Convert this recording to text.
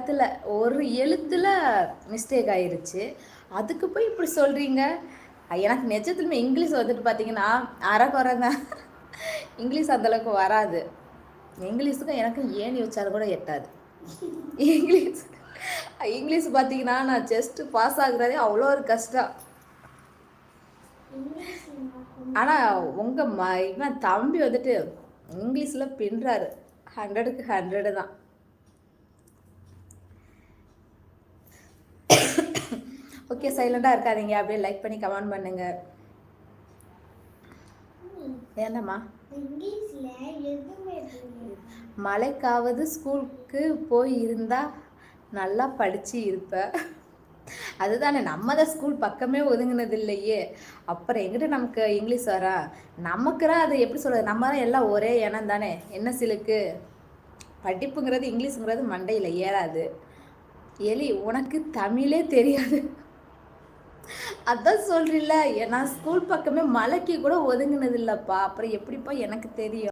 இடத்துல ஒரு எழுத்துல மிஸ்டேக் ஆயிருச்சு, அதுக்கு போய் இப்படி சொல்கிறீங்க. எனக்கு நிஜத்துலையுமே இங்கிலீஷ் வந்துட்டு பார்த்தீங்கன்னா அரைக்குறை தான். இங்கிலீஷ் அந்தளவுக்கு வராது. இங்கிலீஷுக்கும் எனக்கும் ஏணி வச்சாலும் கூட எட்டாது. இங்கிலீஷ் இங்கிலீஷ் பார்த்தீங்கன்னா நான் ஜஸ்ட் பாஸ் ஆகுறதே அவ்வளோ ஒரு கஷ்டம். ஆனால் உங்கள் இவன் தம்பி வந்துட்டு இங்கிலீஷில் பின்னுறாரு. 100க்கு 100 தான். ஓகே, சைலண்டாக இருக்காதீங்க, அப்படியே லைக் பண்ணி கமெண்ட் பண்ணுங்க. என்னம்மா மழைக்காவது ஸ்கூலுக்கு போய் இருந்தா நல்லா படிச்சு இருப்ப. அதுதானே, நம்ம தான் ஸ்கூல் பக்கமே ஒதுங்கினது இல்லையே, அப்புறம் எங்கிட்ட நமக்கு இங்கிலீஷ் வரா? நமக்குதான் அது எப்படி சொல்கிறது, நம்ம தான் எல்லாம் ஒரே இனம் தானே. என்ன சிலுக்கு படிப்புங்கிறது இங்கிலீஷுங்கிறது மண்டையில் ஏறாது. எலி உனக்கு தமிழே தெரியாது. அதான் சொல்றீல்ல, நான் ஸ்கூல் பக்கமே மலைக்கு கூட ஒதுங்கினது இல்லைப்பா, அப்புறம் எப்படிப்பா எனக்கு தெரியும்?